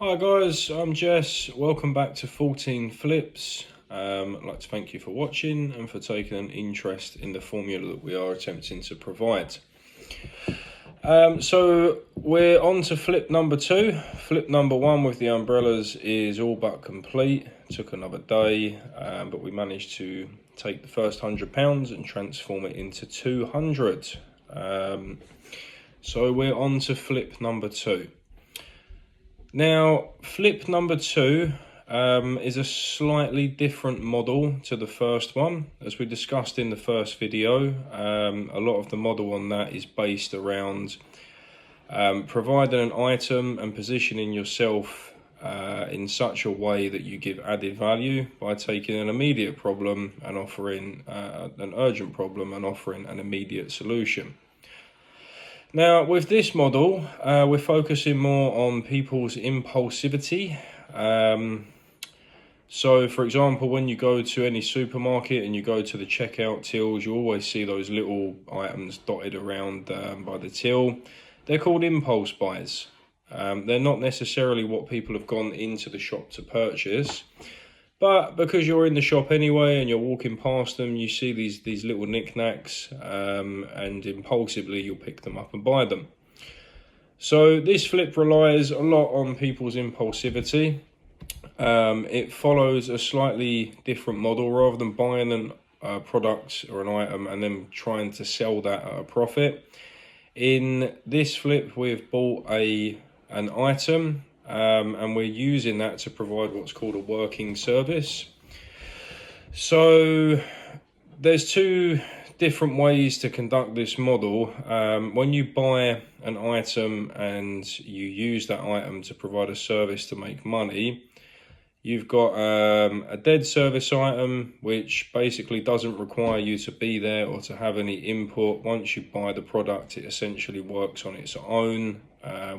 Hi guys, I'm Jess. Welcome back to 14 Flips. I'd like to thank you for watching and for taking an interest in the formula that we are attempting to provide. So we're on to flip number 2. Flip number 1 with the umbrellas is all but complete. Took another day, but we managed to take the first £100 and transform it into 200. So we're on to flip number 2. Now, flip number 2 is a slightly different model to the first one. As we discussed in the first video, a lot of the model on that is based around providing an item and positioning yourself in such a way that you give added value by taking an immediate problem and offering an urgent problem and offering an immediate solution. Now, with this model, we're focusing more on people's impulsivity. So, for example, when you go to any supermarket and you go to the checkout tills, you always see those little items dotted around by the till. They're called impulse buys. They're not necessarily what people have gone into the shop to purchase. But because you're in the shop anyway and you're walking past them, you see these little knickknacks and impulsively you'll pick them up and buy them. So this flip relies a lot on people's impulsivity. It follows a slightly different model. Rather than buying a product or an item and then trying to sell that at a profit. In this flip, we've bought an item. And we're using that to provide what's called a working service. So there's two different ways to conduct this model. When you buy an item and you use that item to provide a service to make money, you've got a dead service item, which basically doesn't require you to be there or to have any input. Once you buy the product, it essentially works on its own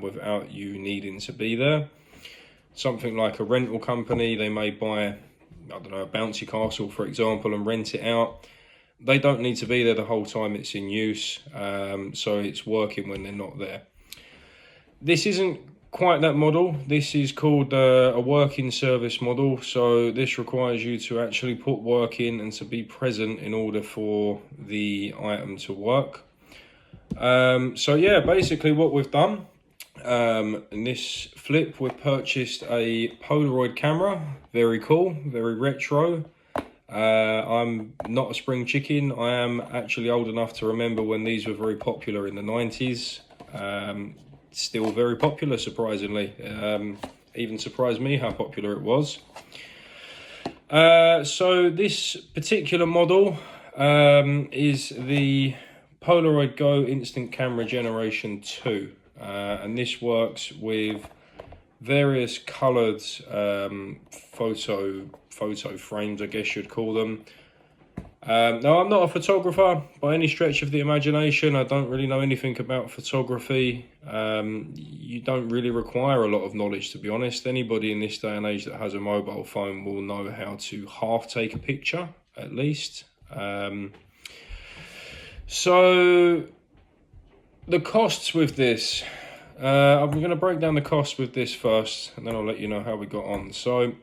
without you needing to be there. Something like a rental company, they may buy, I don't know, a bouncy castle, for example, and rent it out. They don't need to be there the whole time it's in use, so it's working when they're not there. This isn't quite that model. This is called a working service model. So this requires you to actually put work in and to be present in order for the item to work. So yeah, basically what we've done in this flip, we've purchased a Polaroid camera. Very cool, very retro. I'm not a spring chicken. I am actually old enough to remember when these were very popular in the 90s. Still very popular, surprisingly. Even surprised me how popular it was. So this particular model is the Polaroid Go Instant Camera Generation 2. And this works with various coloured photo frames, I guess you'd call them. Now, I'm not a photographer by any stretch of the imagination. I don't really know anything about photography. You don't really require a lot of knowledge, to be honest. Anybody in this day and age that has a mobile phone will know how to half take a picture, at least. So the costs with this, I'm going to break down the costs with this first, and then I'll let you know how we got on. So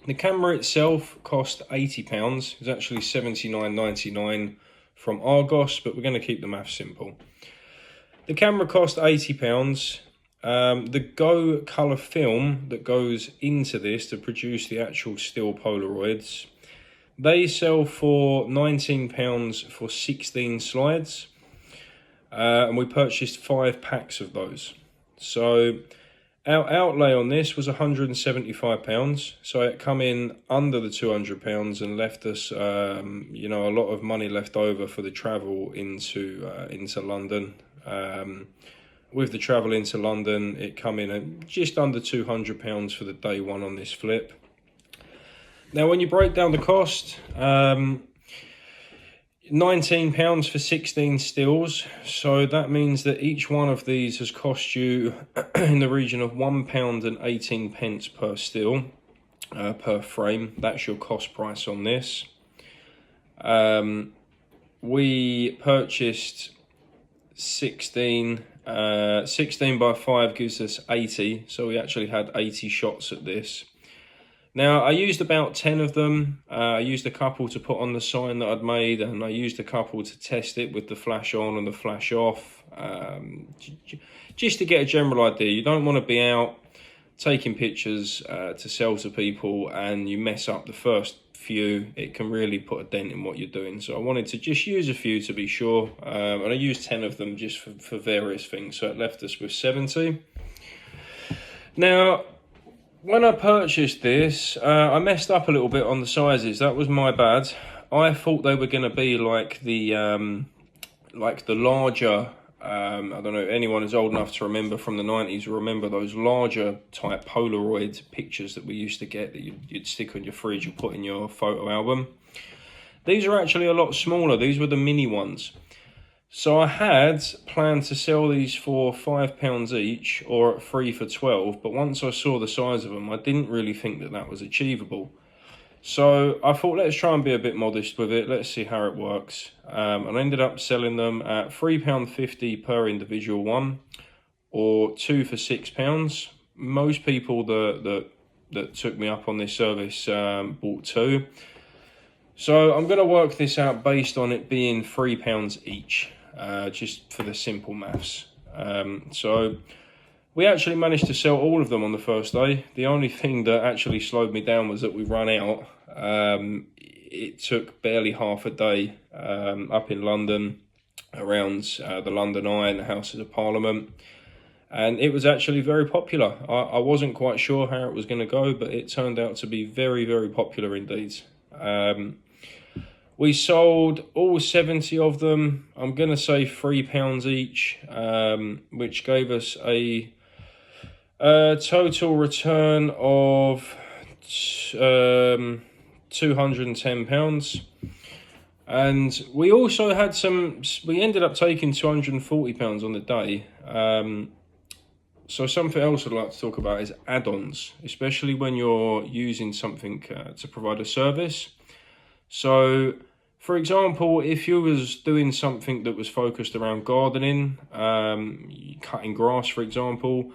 the camera itself cost £80. It's actually $79.99 from Argos, but we're going to keep the math simple. The camera cost £80. The Go colour film that goes into this to produce the actual still Polaroids, they sell for £19 for 16 slides. And we purchased 5 packs of those. So our outlay on this was £175, so it come in under the £200 and left us, a lot of money left over for the travel into London. With the travel into London, it come in at just under £200 for the day one on this flip. Now, when you break down the cost, £19 for 16 stills, so that means that each one of these has cost you in the region of £1.18 per still, per frame. That's your cost price on this. We purchased 16. 16 by 5 gives us 80, so we actually had 80 shots at this. Now, I used about 10 of them. I used a couple to put on the sign that I'd made, and I used a couple to test it with the flash on and the flash off, just to get a general idea. You don't want to be out taking pictures to sell to people and you mess up the first few. It can really put a dent in what you're doing. So I wanted to just use a few to be sure, and I used 10 of them just for various things. So it left us with 70. Now, when I purchased this, I messed up a little bit on the sizes. That was my bad. I thought they were going to be like the larger. I don't know if anyone is old enough to remember from the 90s. Remember those larger type Polaroid pictures that we used to get that you'd stick on your fridge or put in your photo album. These are actually a lot smaller. These were the mini ones. So I had planned to sell these for £5 each or at 3 for 12, but once I saw the size of them, I didn't really think that that was achievable. So I thought, let's try and be a bit modest with it. Let's see how it works. And I ended up selling them at £3.50 per individual one, or 2 for £6. Most people that took me up on this service bought 2. So I'm going to work this out based on it being £3 each. Just for the simple maths. So we actually managed to sell all of them on the first day. The only thing that actually slowed me down was that we ran out. It took barely half a day up in London, around the London Eye and the Houses of Parliament. And it was actually very popular. I wasn't quite sure how it was going to go, but it turned out to be very, very popular indeed. We sold all 70 of them. I'm going to say £3 each, which gave us a total return of £210. And we also had we ended up taking £240 on the day. So something else I'd like to talk about is add-ons, especially when you're using something to provide a service. So, for example, if you was doing something that was focused around gardening, cutting grass, for example,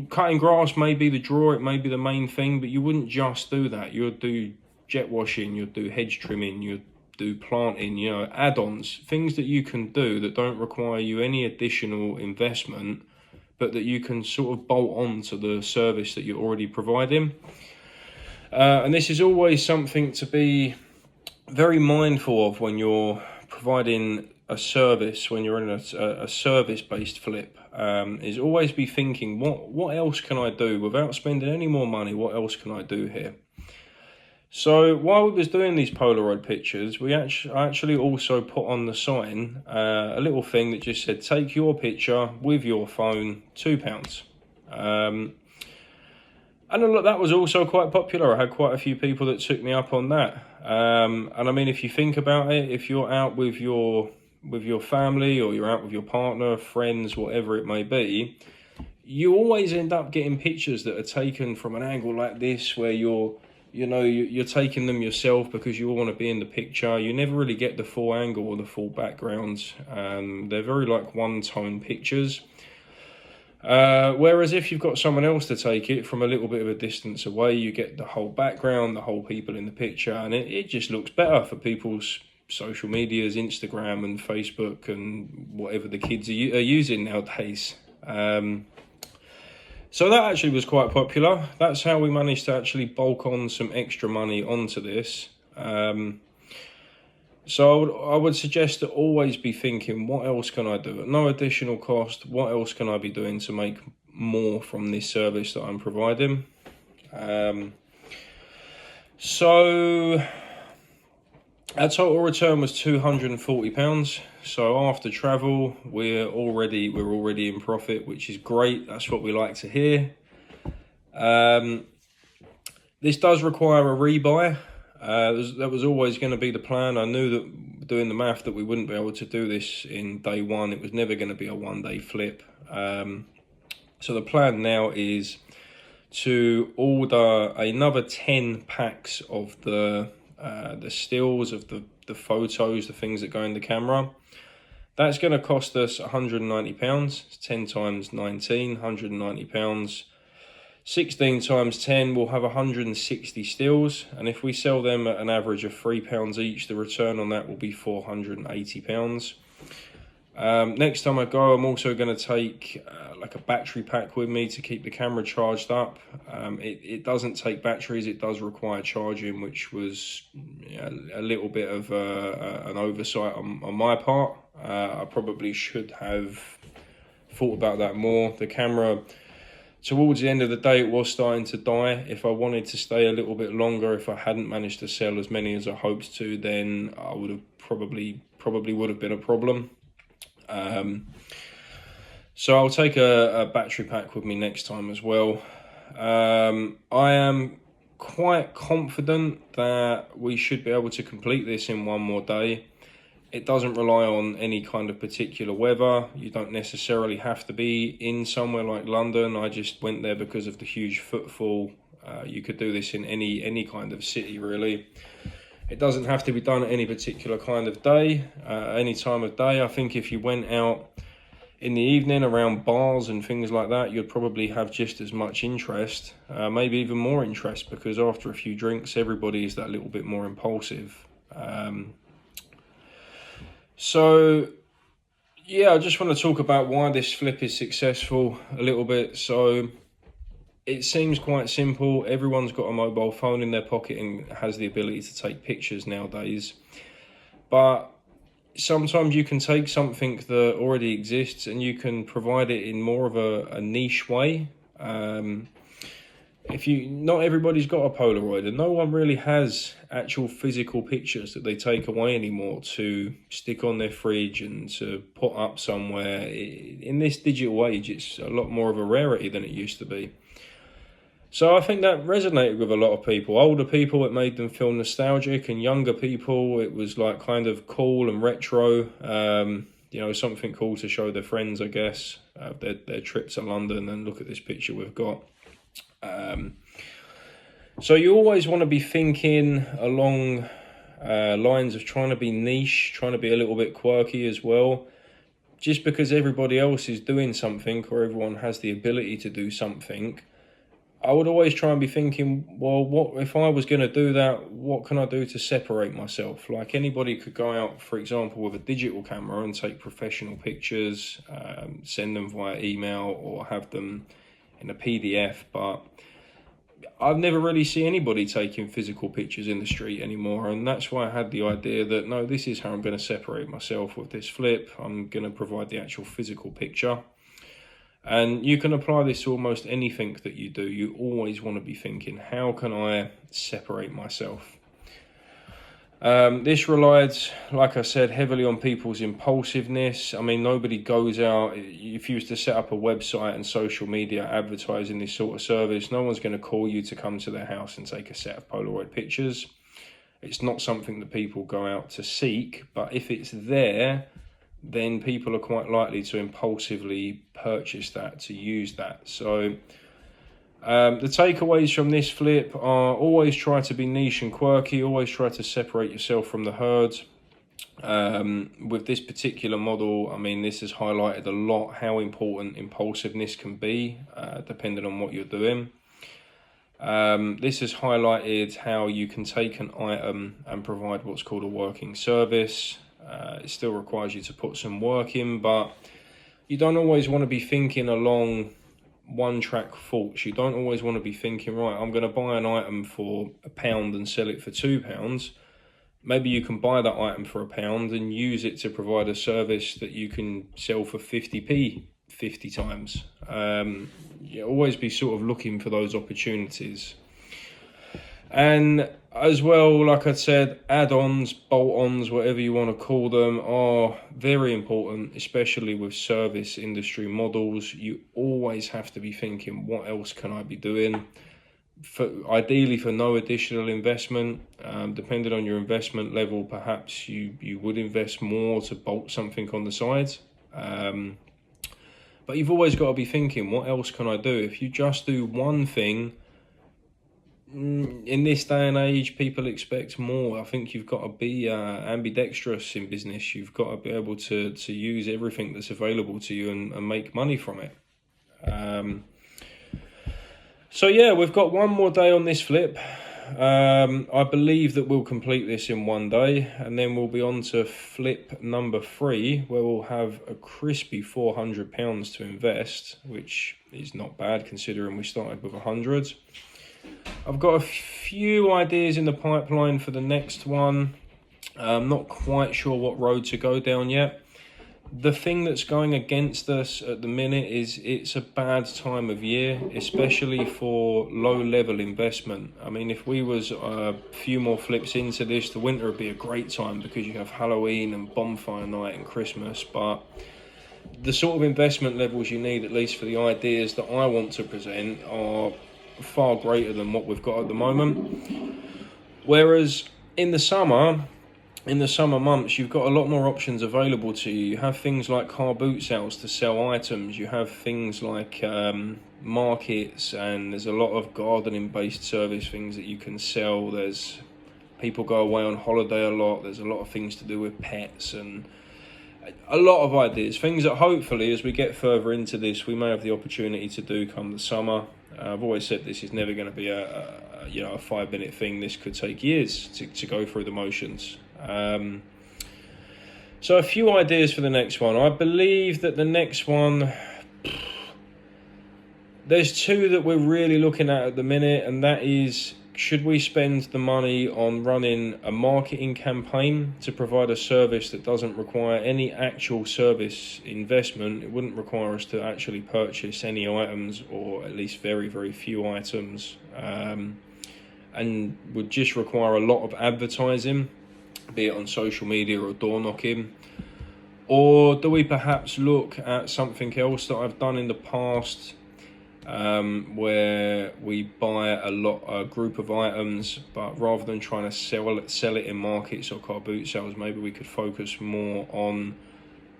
cutting grass may be the draw, it may be the main thing, but you wouldn't just do that. You would do jet washing, you'd do hedge trimming, you'd do planting, add-ons, things that you can do that don't require you any additional investment, but that you can sort of bolt on to the service that you're already providing. And this is always something to be very mindful of when you're providing a service, when you're in a service-based flip, is always be thinking, what else can I do without spending any more money? What else can I do here? So while we was doing these Polaroid pictures, I actually also put on the sign a little thing that just said, take your picture with your phone, £2. And look, that was also quite popular. I had quite a few people that took me up on that. And I mean, if you think about it, if you're out with your family, or you're out with your partner, friends, whatever it may be, you always end up getting pictures that are taken from an angle like this, where you're taking them yourself because you want to be in the picture. You never really get the full angle or the full background. They're very like one-tone pictures. Whereas if you've got someone else to take it from a little bit of a distance away, you get the whole background, the whole people in the picture, and it just looks better for people's social medias, Instagram and Facebook and whatever the kids are using nowadays. So that actually was quite popular. That's how we managed to actually bulk on some extra money onto this. So I would suggest to always be thinking, what else can I do at no additional cost? What else can I be doing to make more from this service that I'm providing? So our total return was £240. So after travel, we're already in profit, which is great. That's what we like to hear. This does require a rebuy. That was always going to be the plan. I knew that doing the math that we wouldn't be able to do this in day one. It was never going to be a one-day flip. So the plan now is to order another 10 packs of the stills, of the photos, the things that go in the camera. That's going to cost us £190, 10 times 19, £190. 16 times 10 will have 160 stills, and if we sell them at an average of £3 each, the return on that will be £480. Next time I go, I'm also going to take like a battery pack with me to keep the camera charged up. It doesn't take batteries, it does require charging, which was a little bit of an oversight on my part. I probably should have thought about that more. The camera, towards the end of the day, it was starting to die. If I wanted to stay a little bit longer, if I hadn't managed to sell as many as I hoped to, then I would have probably would have been a problem. So I'll take a battery pack with me next time as well. I am quite confident that we should be able to complete this in one more day. It doesn't rely on any kind of particular weather. You don't necessarily have to be in somewhere like London. I just went there because of the huge footfall. You could do this in any kind of city, really. It doesn't have to be done at any particular kind of day, any time of day. I think if you went out in the evening around bars and things like that, you'd probably have just as much interest, maybe even more interest, because after a few drinks, everybody is that little bit more impulsive. So yeah, I just want to talk about why this flip is successful a little bit. So it seems quite simple. Everyone's got a mobile phone in their pocket and has the ability to take pictures nowadays. But sometimes you can take something that already exists and you can provide it in more of a niche way. Not everybody's got a Polaroid, and no one really has actual physical pictures that they take away anymore to stick on their fridge and to put up somewhere. In this digital age, it's a lot more of a rarity than it used to be. So I think that resonated with a lot of people. Older people, it made them feel nostalgic, and younger people, it was like kind of cool and retro. Something cool to show their friends, I guess, their trip to London, and look at this picture we've got. So you always want to be thinking along lines of trying to be niche, trying to be a little bit quirky as well. Just because everybody else is doing something, or everyone has the ability to do something, I would always try and be thinking, well, what if I was going to do that, what can I do to separate myself? Like, anybody could go out, for example, with a digital camera and take professional pictures, send them via email or have them in a PDF, but I've never really seen anybody taking physical pictures in the street anymore, and that's why I had the idea that, no, this is how I'm going to separate myself with this flip. I'm going to provide the actual physical picture. And you can apply this to almost anything that you do. You always want to be thinking, how can I separate myself? This relied, like I said, heavily on people's impulsiveness. I mean, nobody goes out. If you was to set up a website and social media advertising this sort of service, no one's going to call you to come to their house and take a set of Polaroid pictures. It's not something that people go out to seek, but if it's there, then people are quite likely to impulsively purchase that, to use that. So the takeaways from this flip are: always try to be niche and quirky, always try to separate yourself from the herd. With this particular model, I mean, this has highlighted a lot how important impulsiveness can be, depending on what you're doing. This has highlighted how you can take an item and provide what's called a working service. It still requires you to put some work in, but you don't always want to be thinking along one-track thoughts. You don't always want to be thinking, right, I'm going to buy an item for £1 and sell it for £2. Maybe you can buy that item for £1 and use it to provide a service that you can sell for 50p 50 times. You always be sort of looking for those opportunities. And as well, like I said, add-ons, bolt-ons, whatever you want to call them, are very important, especially with service industry models. You always have to be thinking, what else can I be doing? Ideally for no additional investment. Depending on your investment level, perhaps you would invest more to bolt something on the side. But you've always got to be thinking, what else can I do? If you just do one thing, in this day and age, people expect more. I think you've got to be ambidextrous in business. You've got to be able to use everything that's available to you and make money from it. So yeah, we've got one more day on this flip. I believe that we'll complete this in one day, and then we'll be on to flip number 3, where we'll have a crispy £400 to invest, which is not bad considering we started with 100. I've got a few ideas in the pipeline for the next one. I'm not quite sure what road to go down yet. The thing that's going against us at the minute is it's a bad time of year, especially for low-level investment. I mean, if we was a few more flips into this, the winter would be a great time because you have Halloween and bonfire night and Christmas, but the sort of investment levels you need, at least for the ideas that I want to present, are far greater than what we've got at the moment. Whereas in the summer months, you've got a lot more options available to you. You have things like car boot sales to sell items. You have things like markets, and there's a lot of gardening-based service things that you can sell. There's people go away on holiday a lot. There's a lot of things to do with pets and a lot of ideas. Things that hopefully, as we get further into this, we may have the opportunity to do come the summer. I've always said this is never going to be a 5-minute thing. This could take years to go through the motions. So a few ideas for the next one. I believe that the next one, there's 2 that we're really looking at the minute, and that is, should we spend the money on running a marketing campaign to provide a service that doesn't require any actual service investment? It wouldn't require us to actually purchase any items, or at least very, very few items, and would just require a lot of advertising, be it on social media or door knocking. Or do we perhaps look at something else that I've done in the past, where we buy a group of items, but rather than trying to sell it in markets or car boot sales, maybe we could focus more on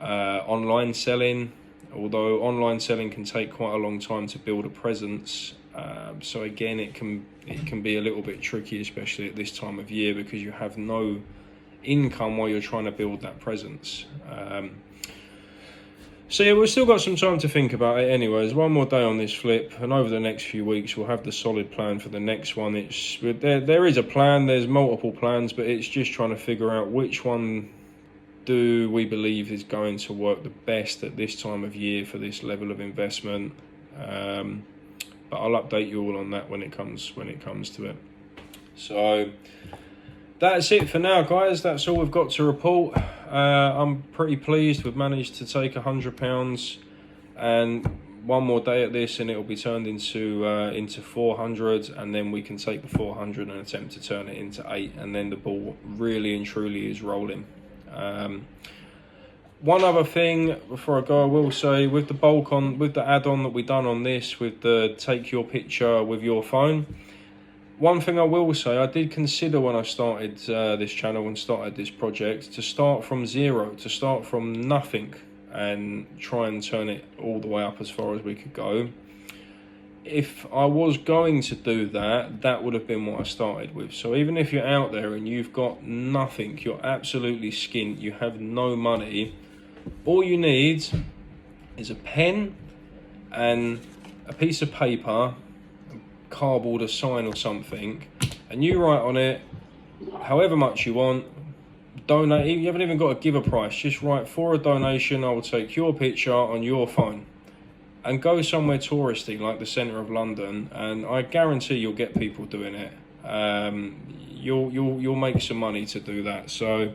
online selling, although online selling can take quite a long time to build a presence. So again, it can be a little bit tricky, especially at this time of year, because you have no income while you're trying to build that presence. So yeah, we've still got some time to think about it anyways. One more day on this flip, and over the next few weeks we'll have the solid plan for the next one. There is a plan, there's multiple plans, but it's just trying to figure out which one do we believe is going to work the best at this time of year for this level of investment. But I'll update you all on that when it comes to it. So that's it for now, guys. That's all we've got to report. I'm pretty pleased we've managed to take £100, and one more day at this and it'll be turned into 400, and then we can take the 400 and attempt to turn it into 8, and then the ball really and truly is rolling. One other thing before I go, I will say, with the add-on that we done on this, with the take your picture with your phone, one thing I will say, I did consider when I started this channel and started this project to start from zero, to start from nothing and try and turn it all the way up as far as we could go. If I was going to do that, that would have been what I started with. So even if you're out there and you've got nothing, you're absolutely skint, you have no money, all you need is a pen and a piece of paper, cardboard, a sign or something, and you write on it however much you want, donate. You haven't even got to give a price, just write, for a donation I will take your picture on your phone, and go somewhere touristy like the centre of London, and I guarantee you'll get people doing it. You'll make some money to do that. So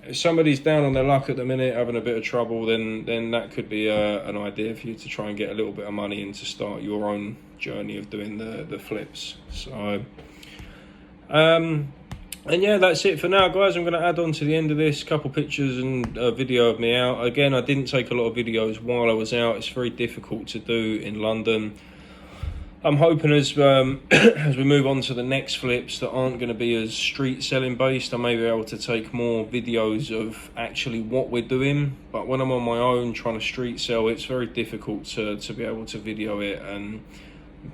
if somebody's down on their luck at the minute, having a bit of trouble, then that could be an idea for you to try and get a little bit of money and to start your own journey of doing the flips. So and yeah, that's it for now, guys. I'm going to add on to the end of this a couple pictures and a video of me out. Again, I didn't take a lot of videos while I was out. It's very difficult to do in London. I'm hoping as as we move on to the next flips that aren't going to be as street selling based, I may be able to take more videos of actually what we're doing. But when I'm on my own trying to street sell, it's very difficult to be able to video it, and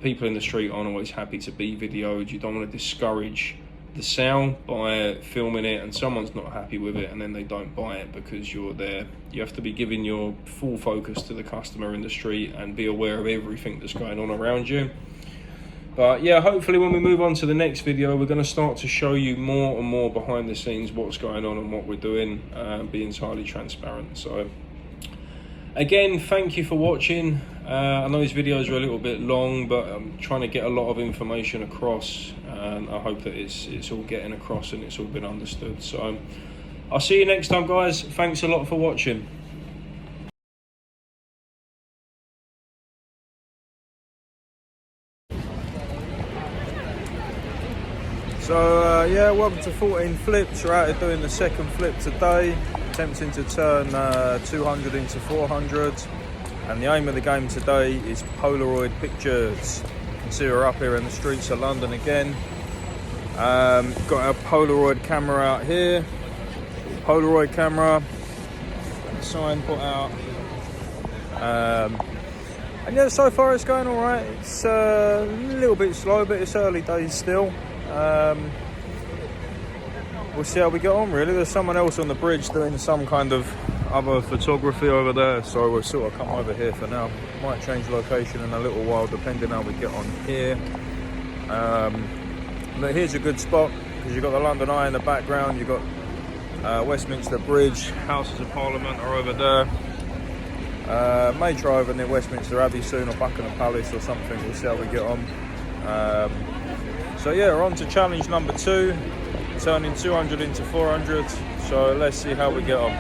people in the street aren't always happy to be videoed. You don't want to discourage the sale by filming it and someone's not happy with it and then they don't buy it because you're there. You have to be giving your full focus to the customer in the street and be aware of everything that's going on around you. But yeah, hopefully when we move on to the next video, we're going to start to show you more and more behind the scenes what's going on and what we're doing, be entirely transparent. So again, thank you for watching. I know these videos are a little bit long, but I'm trying to get a lot of information across, and I hope that it's all getting across and it's all been understood. So I'll see you next time, guys. Thanks a lot for watching. So yeah, welcome to 14 Flips. We're out here doing the second flip today, attempting to turn 200 into 400. And the aim of the game today is Polaroid pictures. You can see we're up here in the streets of London again. Got our Polaroid camera out here. Polaroid camera. Sign put out. And yeah, so far it's going all right. It's a little bit slow, but it's early days still. We'll see how we get on, really. There's someone else on the bridge doing some kind of other photography over there, so we'll sort of come over here for now. Might change location in a little while depending how we get on here. But here's a good spot because you've got the London Eye in the background, you've got Westminster Bridge, Houses of Parliament are over there. May try over near Westminster Abbey soon, or Buckingham Palace or something. We'll see how we get on. So yeah, we're on to challenge number 2, turning 200 into 400. So let's see how we get on.